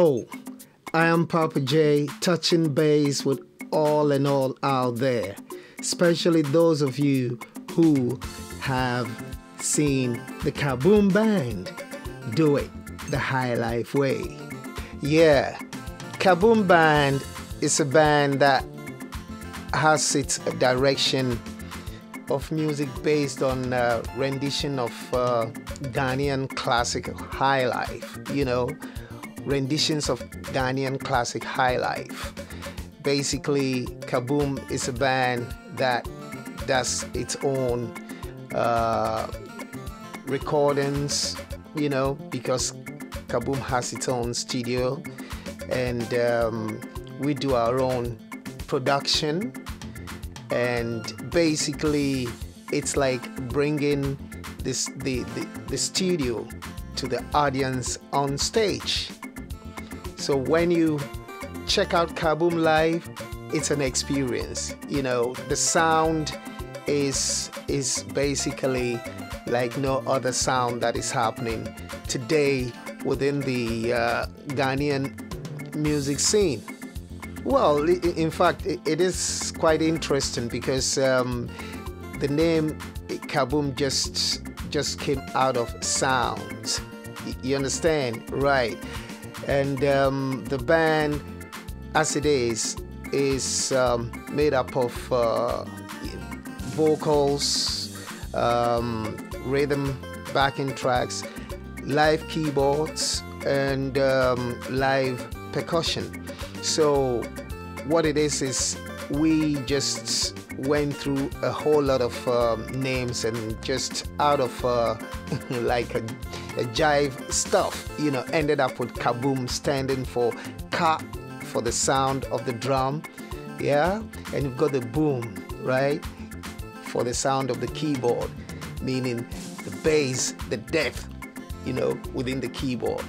Yo, I am Paapa J, touching base with all and all out there, especially those of you who have seen the Kaboom band do it the Highlife way. Yeah, Kaboom band is a band that has its direction of music based on rendition of Ghanaian classic highlife, renditions of Ghanaian classic highlife. Basically, Kaboom is a band that does its own recordings, because Kaboom has its own studio, and we do our own production. And basically, it's like bringing the studio to the audience on stage. So when you check out Kaboom live, it's an experience. The sound is basically like no other sound that is happening today within the Ghanaian music scene. Well, in fact, it is quite interesting because the name Kaboom just came out of sounds. You understand? Right. And the band, as it is made up of vocals, rhythm, backing tracks, live keyboards, and live percussion. So what it is we just went through a whole lot of names, and just out of like a jive stuff, ended up with Kaboom, standing for Ka, for the sound of the drum, yeah, and you've got the boom, right, for the sound of the keyboard, meaning the bass, the depth, within the keyboard.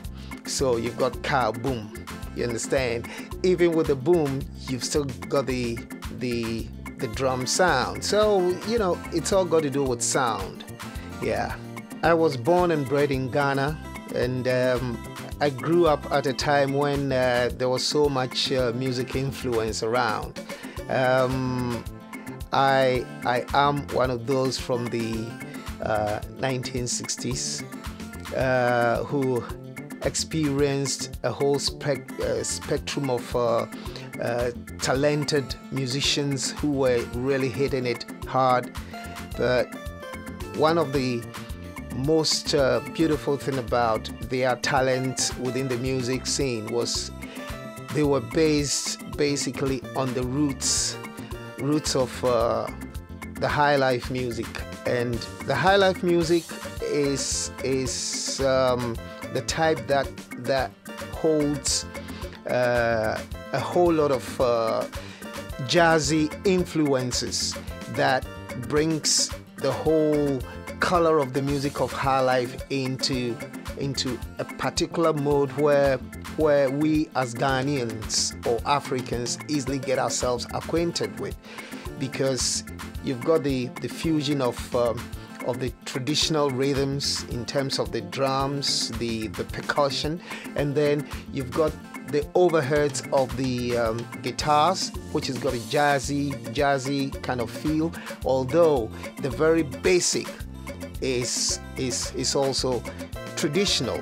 So you've got Kaboom. You understand? Even with the boom, you've still got the drum sound. So, it's all got to do with sound. Yeah. I was born and bred in Ghana, and I grew up at a time when there was so much music influence around. I am one of those from the 1960s who experienced a whole spectrum of talented musicians who were really hitting it hard. But one of the most beautiful thing about their talent within the music scene was they were based basically on the roots of the highlife music. And the highlife music is the type that holds a whole lot of jazzy influences, that brings the whole color of the music of highlife into a particular mode where we as Ghanaians or Africans easily get ourselves acquainted with, because you've got the fusion of the traditional rhythms in terms of the drums, the percussion, and then you've got the overheads of the guitars, which has got a jazzy kind of feel, although the very basic is also traditional.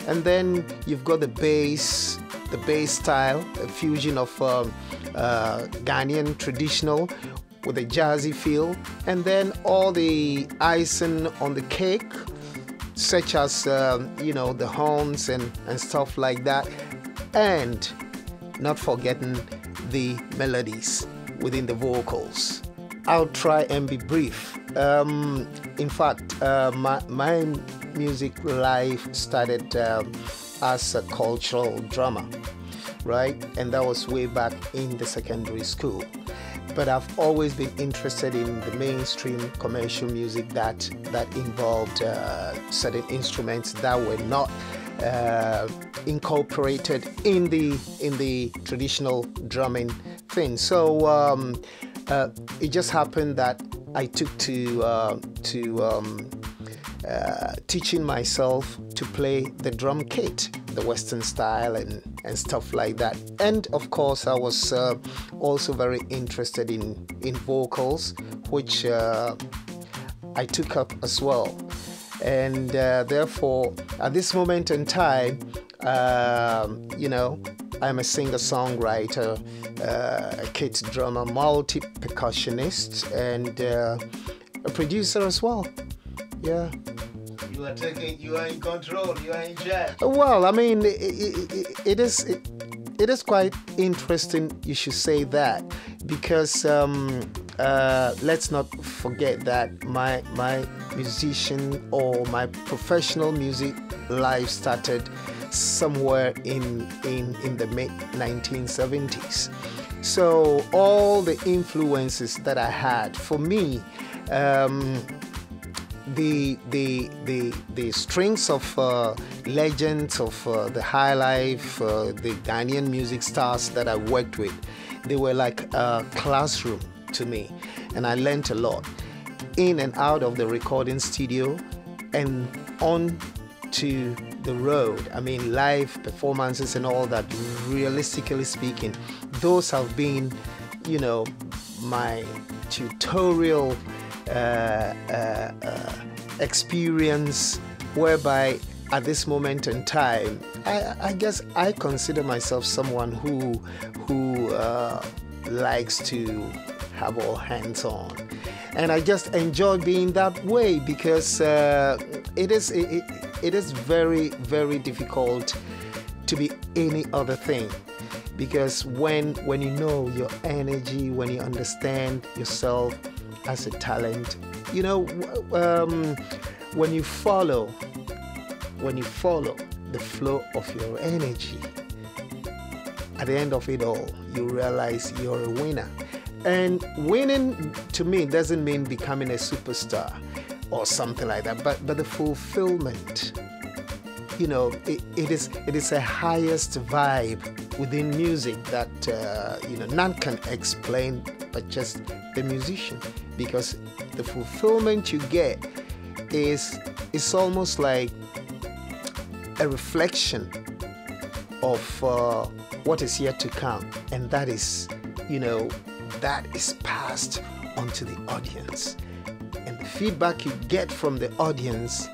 And then you've got the bass style, a fusion of Ghanaian traditional with a jazzy feel, and then all the icing on the cake, such as the horns and stuff like that, and not forgetting the melodies within the vocals. I'll try and be brief. In fact, my music life started as a cultural drama, right? And that was way back in the secondary school. But I've always been interested in the mainstream commercial music that involved certain instruments that were not incorporated in the traditional drumming thing. So it just happened that I took to teaching myself to play the drum kit, the Western style and stuff like that. And of course, I was also very interested in vocals, which I took up as well. And therefore, at this moment in time, you know, I'm a singer-songwriter, a kit drummer, multi-percussionist, and a producer as well. Yeah. You are in control, you are in charge. Well, I mean, it is quite interesting you should say that, because let's not forget that my musician or my professional music life started somewhere in the mid 1970s. So all the influences that I had, for me, the strings of legends of the Highlife, the Ghanaian music stars that I worked with, they were like a classroom to me, and I learned a lot in and out of the recording studio and on to the road. I mean, live performances and all that. Realistically speaking, those have been, you know, my tutorial experience, whereby at this moment in time, I guess I consider myself someone who likes to have all hands on, and I just enjoy being that way, because it is very, very difficult to be any other thing. Because when you know your energy, when you understand yourself as a talent, you know, when you follow the flow of your energy, at the end of it all, you realize you're a winner. And winning to me doesn't mean becoming a superstar or something like that, but the fulfillment, you know, it is a highest vibe within music that you know, none can explain but just the musician, because the fulfillment you get is almost like a reflection of what is yet to come, and that is, you know, that is passed on to the audience. And the feedback you get from the audience,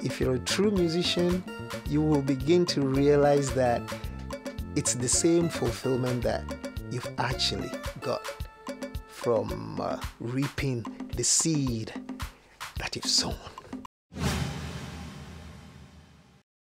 if you're a true musician, you will begin to realize that it's the same fulfillment that you've actually got from reaping the seed that you've sown.